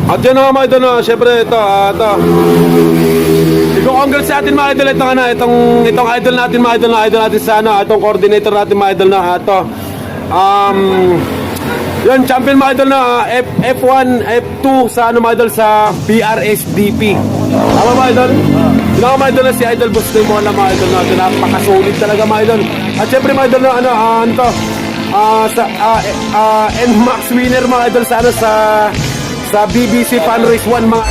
At yun nga mga idol, no? Siyempre ito, i-congrats natin mga idol, itong idol natin mga idol, idol natin sa itong coordinator natin mga idol, na ito. Yun, champion mga idol na F1, F2 sa mga idol sa PRSDP. Tama mga idol? Yun nga mga idol na si Idol Boss mo na mga idol natin, napakasolid talaga mga idol. At syempre mga idol na NMAX winner mga idol sa BBC Fan Race 1 mga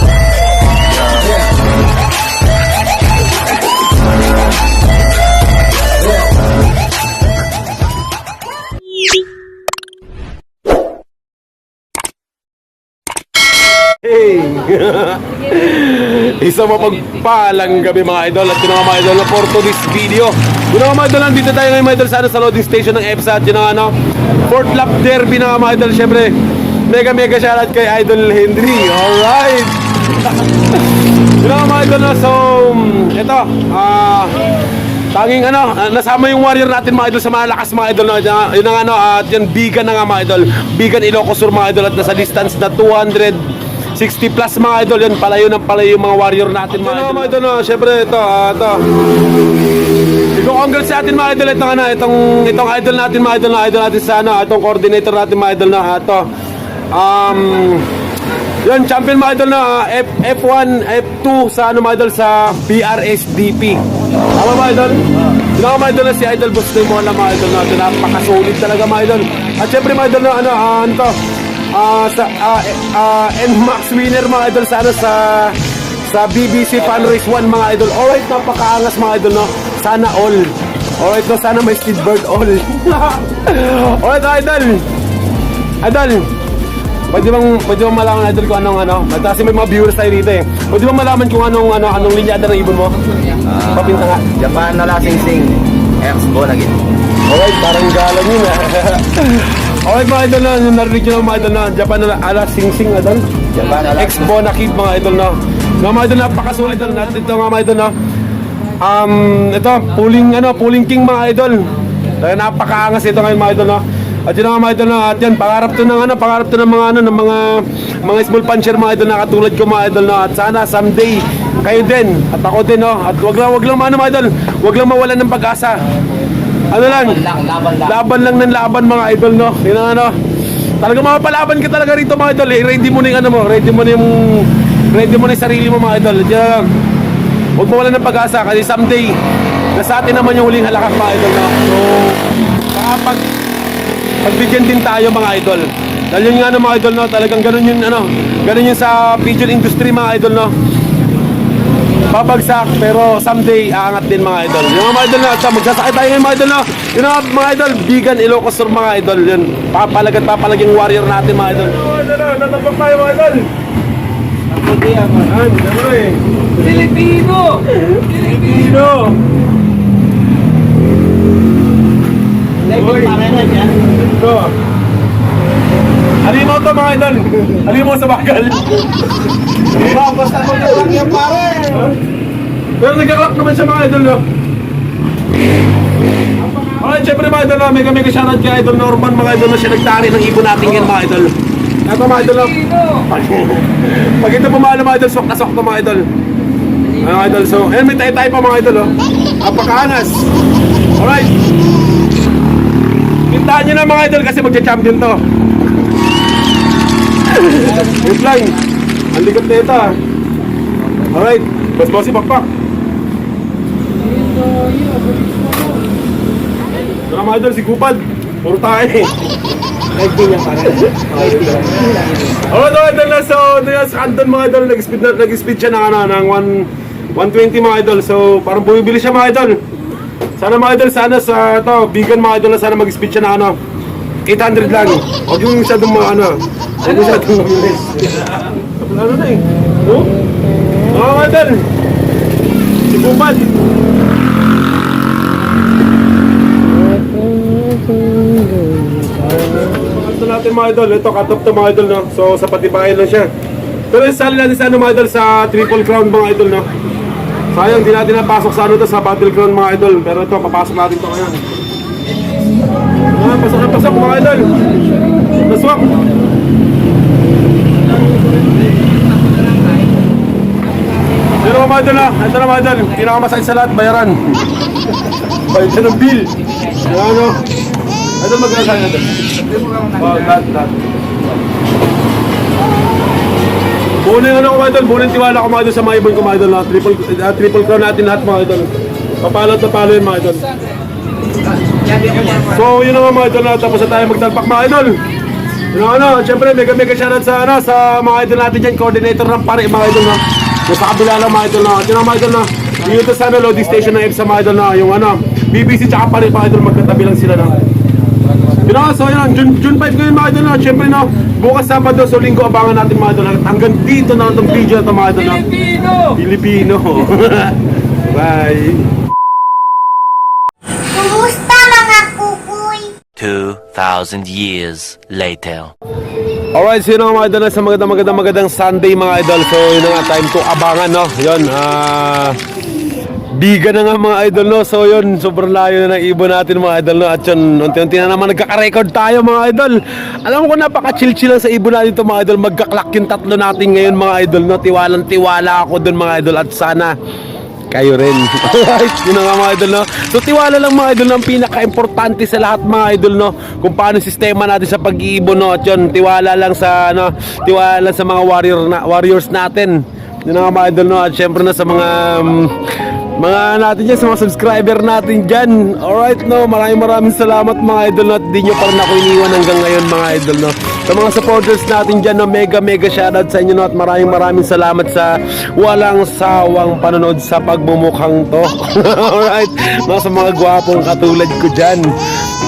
Isang mapagpalang gabi mga idol. At yun nga mga idol na for to this video. Yun nga mga idol, nandito tayo ngayon mga idol sa loading station ng EPSA. At yun nga fourth lap derby na mga idol. Syempre mega shoutout kay Idol Henry. Alright. Yun nga mga idol na. So ito tanging nasama yung warrior natin mga idol sa malakas mga idol na yun nga at yan Bigan na nga mga idol. Bigan Ilocos Sur mga idol. At nasa distance na 260 plus mga idol. Yan palayo yung mga warrior natin mga idol. Mga idol na syempre ito i-congrats natin mga idol, itong idol natin mga idol, idol natin sa itong coordinator natin mga idol, na ito. Yun, champion mga idol na F1, F2 sa mga idol sa PRSDP. Tama mga idol? Yun nga mga idol na si Idol Boss mo na mga idol natin, napakasolid talaga mga idol. At syempre mga idol na NMAX winner mga idol sa BBC Fan Race 1 mga idol. Alright, napakaangas mga idol, no? Sana all. Alright, no? Sana may Speedbird all. Alright idol, pwede bang malaman idol kung anong kasi may mga viewers tayo dito eh. Pwede bang malaman kung anong linyada ng ibon mo? Papinta nga. Japan na lasing-sing Expo lagi. Alright, parang galang yun Alright mga idol na, yung narinig nyo mga idol na Japan na lasing-sing idol. Japan na Expo na kid mga idol na. Mga idol, napakasulit na ito mga idol na. Ito, pulling king mga idol. Dahil napakaangas ito ngayon mga idol na. At yun nga mga idol na, at yan, pangarap to ng mga small puncher mga idol na katulad ko mga idol na. At sana someday kayo din at ako din, no. At wag lang mga idol, wag lang mawalan ng pag-asa. Laban lang ng laban mga idol, no. Yun ang talaga mapapalaban ka talaga rito mga idol. Ready mo na yung ready mo na yung sarili mo mga idol. Diyan, huwag mawalan ng pag-asa kasi someday nasa atin naman yung huling halakas mga idol, no. So pagbigyan din tayo mga idol. Dahil yun nga mga idol, no, talagang ganun yun sa pigeon industry mga idol, no. Babagsak pero someday aangat din mga idol. Yung mga idol na magsasakay tayo ngayon mga idol, no. Yun mga idol, Bigan Ilocos Sur mga idol. Yun, papalaging warrior natin mga idol. Natapag tayo mga idol. Filipino! Ito. Halimaw to mga idol. Halimaw sa bakal. Basta mo na lang yan pare! Pero nagkaklak naman siya mga idol, no? Okay, syempre mga idol, mega shoutout kay Idol Norman mga idol na siya nagtari ng ibon natin yan mga idol. Ito mga idol, no? Pag ito pumalo mga idol, swak na swak to mga idol. Mga idol, so ayun, may tayo pa mga idol, no? Apakaangas. Alright. Pintahan nyo na mga idol kasi magcha-champion to. Wait lang. Ang ligat na ito. Alright. Boss-bossy pakpak. Ito mga idol, si Kupad. Puro tayo eh. Alright mga idol na. So sa Canton mga idol, nag-speed siya ng 120 mga idol. So parang bumibili siya mga idol. Sana mga idol, sana sa Bigan mga idol na sana mag-speed siya na 800 lang. Huwag yung masyadong huwag masyadong mabilis. Ano na eh? No? Mga idol, si Kupad. Ito natin mga idol, ito cut off to mga idol, no? So sa patibayan lang siya. Pero isali natin sa mga idol sa Triple Crown mga idol, no? Sayang, di natin napasok sa sa Battleground mga idol. Pero ito, papasok natin ito ngayon. Pasok mga idol. Pasok. mga idol na. Ito na mga idol. Pinakamasakit sa lahat, bayaran. Bayad siya ng bill. Ano? Idol, magkano sa'yo idol? Oh, lahat. Muna yung ano ko mga idol. Muna yung tiwala ko mga idol sa mga ibon ko mga idol. Triple crown natin lahat mga idol. Papalo at napalo yun mga idol. So yun na mga idol na. Tapos na tayo magtalpak mga idol. Siyempre mega shoutout sa mga idol natin dyan, coordinator ng pare mga idol na. Yung sa kabila lang mga idol na. At yun mga idol na, yung ito sana loading station ng EPSA mga idol na. Yung BBC tsaka pare mga idol, magkatabi lang sila na. So yun, June 5 ngayon mga idol na. Siyempre na, bukas Sabado, so linggo abangan natin mga idol na. Hanggang dito na itong video na ito mga idol na. Filipino! Bye! Kumusta mga kukoy? 2,000 years later. Alright, so yun nga mga idol na sa magandang Sunday mga idol. So yun na nga, time to abangan no. Yun, biga na nga mga idol no. So yun, sobrang layo na ng ibon natin mga idol no. At yun, unti-unti na naman nagkaka-record tayo mga idol. Alam ko napaka-chill-chill lang sa ibon natin to mga idol. Magkaklak yung tatlo natin ngayon mga idol no. Tiwalang-tiwala ako dun mga idol. At sana kayo rin. Alright, yun na nga mga idol no. So tiwala lang mga idol no, ang pinaka-importante sa lahat mga idol no, kung paano sistema natin sa pag-iibon no. At yun, tiwala lang sa tiwala lang sa mga warriors natin. Yun na nga mga idol no. At syempre na sa mga natin dyan, sa mga subscriber natin dyan. Alright no, maraming salamat mga idol no. At di nyo pa rin ako iniwan hanggang ngayon mga idol no. Sa mga supporters natin dyan no, mega shoutout sa inyo no. At maraming salamat sa walang sawang panonood sa pagmumukhang to. Alright no, sa mga gwapong katulad ko dyan.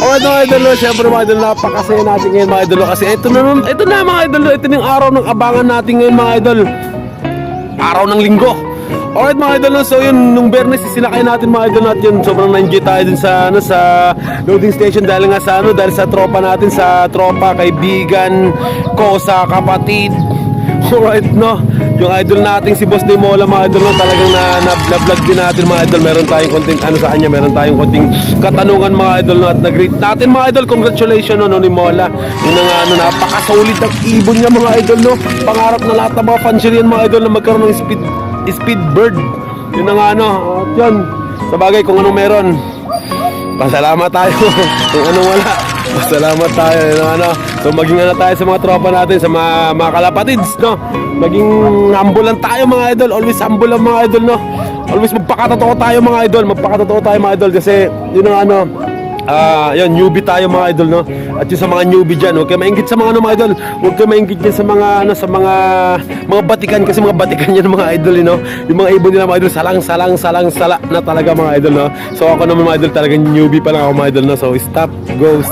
Alright mga idol no, syempre mga idol, napakasaya natin ngayon mga idol no. Kasi ito na mga idol no, ito na yung araw ng abangan natin ngayon mga idol. Araw ng linggo. Alright mga idol no, so yun, nung Bernes sinakay natin mga idol at yun, sobrang na-enjoy tayo dun sa loading station dahil nga sa dahil sa tropa natin, sa tropa, kaibigan ko, sa kapatid. Alright no, yung idol natin si Boss Demola mga idol no, talagang na-vlog din natin mga idol. Meron tayong konting sa kanya, meron tayong konting katanungan mga idol no, at nag-greet natin mga idol. Congratulations no ni Mola. Yun nga napaka-solid ng ibon niya mga idol no. Pangarap na lahat ng mga fans niya mga idol na magkaroon ng speed bird. Yun na nga at yun, sa bagay kung anong meron, pasalamat tayo. Kung anong wala, pasalamat tayo. Yun na so maging tayo sa mga tropa natin, sa mga kalapatids no. Maging humble lang tayo mga idol. Always humble lang mga idol no. Always magpakatotoo tayo mga idol. Kasi yun na yun, newbie tayo mga idol no. At yun sa mga newbie dyan, huwag kayo maingit sa mga mga idol. Huwag kayo maingit dyan sa mga sa mga batikan. Kasi mga batikan yan mga idol no. Yung mga ibon nila mga idol, salang na talaga mga idol no. So ako naman mga idol, talagang newbie pa lang ako mga idol no. So stop, go.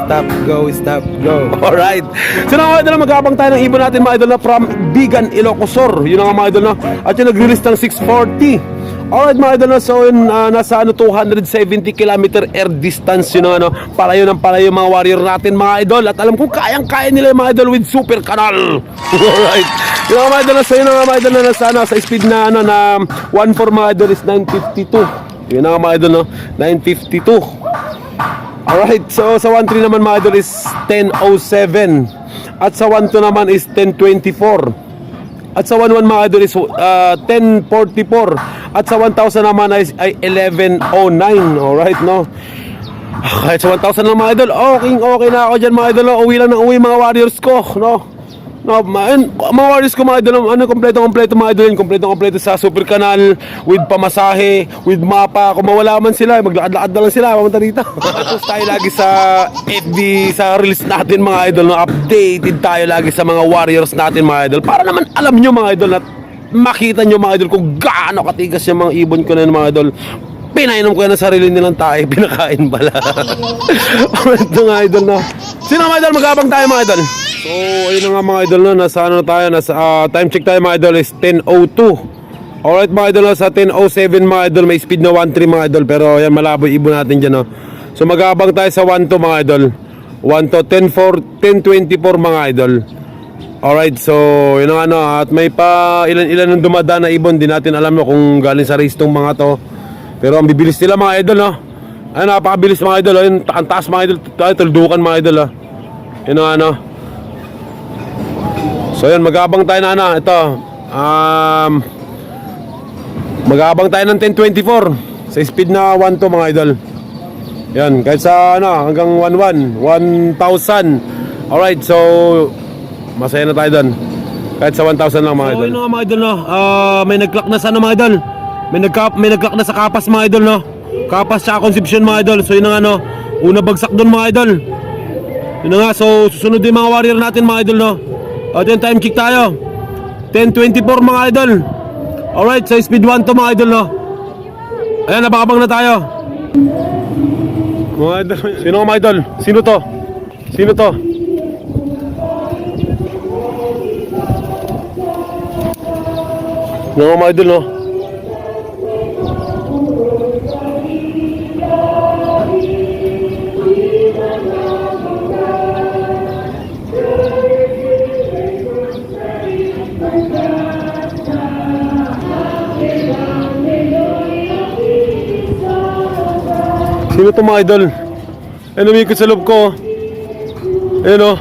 Alright, so na mga idol, mag-aabang tayo ng ibon natin mga idol no, from Bigan, Ilocosur. Yun nga mga idol no. At yun, nag-release ng 640. Alright mga idol no, so yun, nasa 270 km air distance yun palayo mga warrior natin mga idol. At alam ko kayang-kaya nila yung mga idol with super kanal. Alright, yun mga idol no, so yun mga idol na sa speed na 1.4 mga idol is 952. Yun mga idol no, 952. Alright, so sa 1.3 naman mga idol is 10.07. At sa 1.2 naman is 10.24. At sa 1.1 mga idol is 10.44. At sa 1,000 naman ay 11.09. Alright no. Kahit sa 1,000 lang mga idol, okay na ako dyan mga idol no. Uwi lang ng uwi mga warriors ko no. Mga warriors ko mga idol, kompleto mga idol yun. Kompleto sa super kanal, with pamasahe, with mapa. Kung mawala man sila, maglakad-lakad na lang sila pamunta dito. Tapos tayo lagi sa FB, sa release natin mga idol no. Updated tayo lagi sa mga warriors natin mga idol, para naman alam nyo mga idol, at makita nyo mga idol kung gaano katigas yung mga ibon ko na yun mga idol. Pinainom ko yan na sarili nilang tayo, pinakain pala. Alright mga idol no. Sino mga idol, mag-abang tayo mga idol. So ayun na nga mga idol no, nasa tayo, nasa time check tayo mga idol is 10.02. Alright mga idol no, sa 10.07 mga idol, may speed na 1.3 mga idol, pero yan malabo yung ibon natin dyan no. So mag-abang tayo sa 1.2 mga idol, 1.2, 10.24 mga idol. Alright, so yun na nga at may pa ilan ng dumadaan na ibon, di natin alam no kung galing sa race tong mga to. Pero ang bibilis nila mga idol no. Ay napakabilis mga idol. Ayun, ang taas mga idol, tuldukan mga idol ha. Yun na So yun, mag-abang tayo na ito. Mag-aabang tayo ng 1024 sa speed na 1 to mga idol. Yan, kahit sa ano, hanggang 11, 1,000. Alright, so masaya na tayo doon. Kahit sa 1,000 lang mga idol. So yun nga mga idol, no? May nag-clock na sa ano mga idol. May nag-clock na sa Kapas mga idol, no? Kapas tsaka Concepcion mga idol. So yun nga ano, una bagsak doon mga idol. Yun nga, so susunod din mga warrior natin mga idol, no? At yung time check tayo 10.24 mga idol. Alright, sa speed 1 to mga idol, no? Ayan, napakabang na tayo mga idol. Sino mga idol? Sino to? Sino to? Mga idol, no? Sino to mga idol? Ano umikot sa loob ko? Ayun o.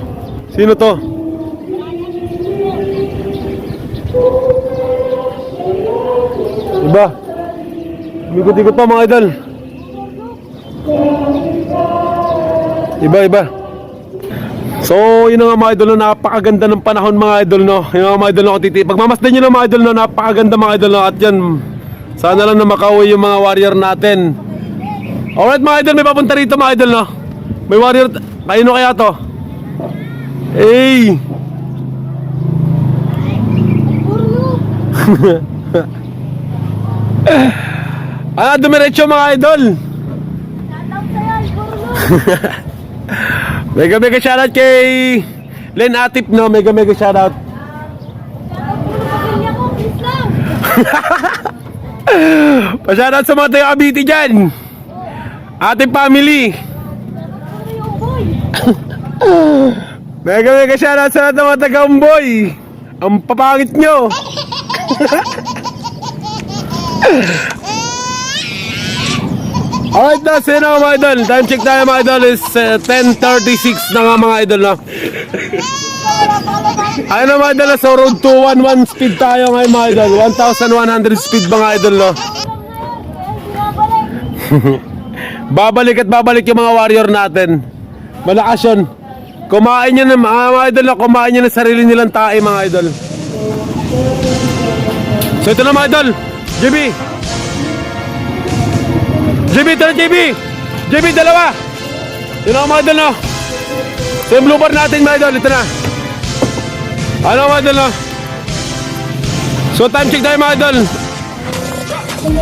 Sino to? Iba. Umikot-ikot pa mga idol. Iba. So yun na nga mga idol, no? Napakaganda ng panahon mga idol, no? Yun nga mga idol, no? Pagmamasdan nyo na mga idol, no? Napakaganda mga idol, no? At yan, sana lang na makauwi yung mga warrior natin. Alright mga idol, may papunta rito mga idol, no? May warrior, kaino kaya to? Hey! Dumiretso mga idol. Mega shoutout kay Len Atip, no? Mega shoutout. Pa-shoutout sa mga tayo Cavite dyan. Ating family. Mega shoutout sa lahat ng mga taga-Umboy. Ang papangit nyo. Alright na, sino mga idol? Time check tayo mga idol is 10:36 na nga mga idol, no? Ayun na mga idol, so road to 1,1 speed tayo ngayon mga idol. 1,100 speed mga idol, no? Babalik at babalik yung mga warrior natin. Malakas yun. Kumain nyo na mga idol, no? Kumain nyo na sarili nilang tae mga idol. So ito na mga idol, JB, ito na JB, dalawa. Yun na mga idol, no? So yung blue bar natin mga idol, ito na. Ano mga idol, no? So time check tayo mga idol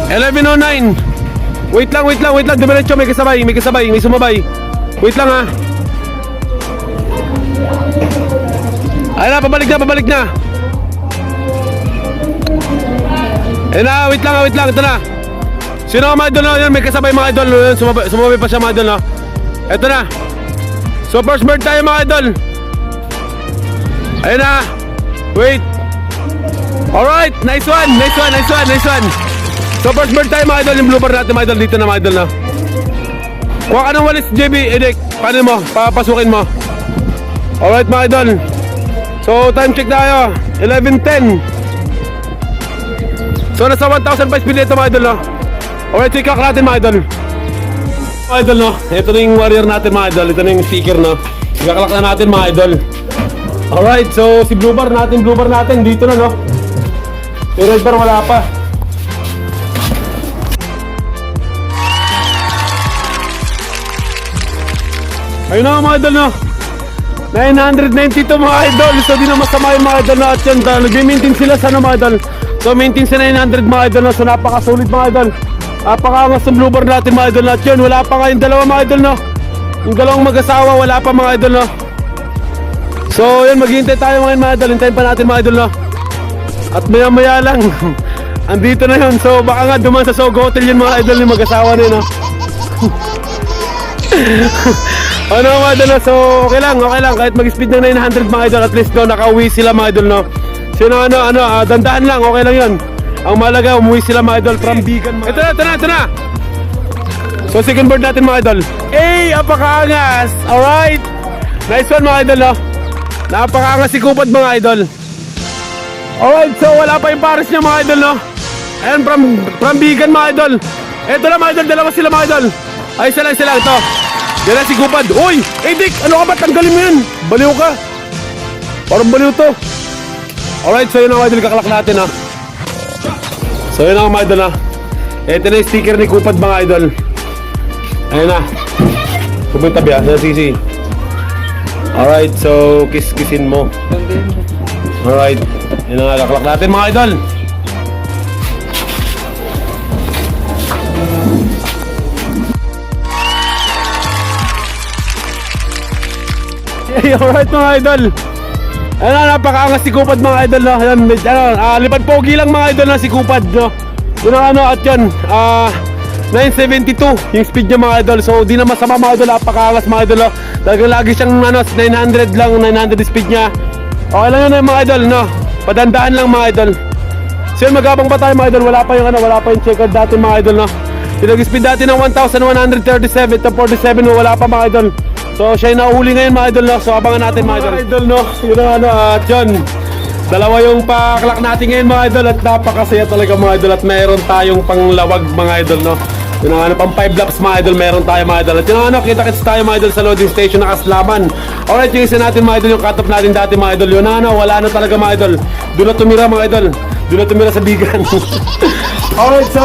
11:09. Wait lang, dumiretso, may kasabay, may sumabay. Wait lang ha. Ayun na, pabalik na. Ayun na, wait lang, ito na. Sino mga idol, no? Yan, may kasabay mga idol, no? Sumabay pa siya mga idol, no? Ito na. So first bird tayo mga idol. Ayun na. Wait. Alright, nice one. So first bird tayo mga idol, yung blue bar natin mga idol, dito na mga idol, no? Kuha ka ng walis, JB, Edek. Paano mo? Papasukin mo. Alright mga idol. So time check tayo 11:10. So nasa 1,000 pa speed ito mga idol, no? Alright, check natin mga idol. Mga idol, no? Ito na yung warrior natin mga idol. Ito na yung sticker, no? Ikaklak na natin mga idol. Alright, so si blue bar natin dito na, no? Yung red bar wala pa. Ayun na mga idol, no? 992 mga idol. So di na masama yung mga idol na at yan. Nag-maintain sila sa mga idol. So maintain sa 900 mga idol, no? So napakasulit mga idol. Napakaangas ng blue bar natin mga idol na at yun. Wala pa nga yung dalawa mga idol, no? Yung dalawang mag-asawa wala pa mga idol, no? So yun, maghihintay tayo ngayon mga idol. Hintayin pa natin mga idol, no? At maya lang andito na yun. So baka nga duman sa Sogo Hotel yun mga idol, yung mag-asawa na yun, no? Ano mga idol, no? So okay lang kahit mag-speed ng 900 mga idol, at least no, nakauwi sila mga idol, no? Sino dandahan lang, okay lang yun. Ang malaga, umuwi sila mga idol from Bigan. Ito na. So second bird natin mga idol. Apakaangas. Alright. Nice one mga idol, no? Napakaangas si Kupad mga idol. Alright, so wala pa yung pares niya mga idol, no? Ayan, from Bigan mga idol. Eto na mga idol, dalawa sila mga idol. Ay, isa lang ito. Yan na si Kupad. Uy! Dick! Ano ka ba? Tanggalin mo yun! Baliw ka! Parang baliw to. Alright, so yun ang mga idol, kakalak natin ha. So yun ang mga idol ha. Eto na yung sticker ni Kupad mga idol. Ayun na. Pumunta biya sa sisi. Alright, so kiss-kissin mo. Alright, yun ang kakalak natin mga idol. Hey, alright mga idol. Ano, napakaangas si Kupad mga idol no. Ayan, lipad pogi lang mga idol na si Kupad no. Yun ang ano at yun 972 yung speed niya mga idol. So di na masama mga idol, napakaangas mga idol no. Talagang lagi siyang 900 lang, 900 speed niya. Okay lang yun mga idol no. Padandaan lang mga idol. So yun, magabang pa tayo mga idol. Wala pa yung checker dati mga idol no. Pinag-speed dati ng 1,137 to 47 no, wala pa mga idol. So siya yung nahuli ngayon mga idol no. So abangan natin mga idol no. Yun ang ano at yun, dalawa yung paklak natin ngayon mga idol. At napakasaya talaga mga idol. At meron tayong panglawag mga idol no. Yun ang ano, pang 5 laps mga idol meron tayo mga idol. At yun ang ano, kita-kits tayo mga idol sa loading station na Kaslaman. Alright, yung isa natin mga idol, yung cut-off natin dati mga idol. Yun ang ano, wala na talaga mga idol. Doon na tumira mga idol. Doon na tumira sa Bigan. Alright, so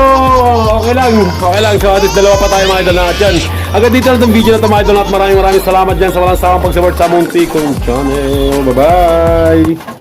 okay lang. So at least dalawa pa tayo mga idol na at yan. Agad dito na itong video na ito mga idol. At maraming salamat dyan sa walang sawang pag-support sa Muntikong Channel. Bye bye.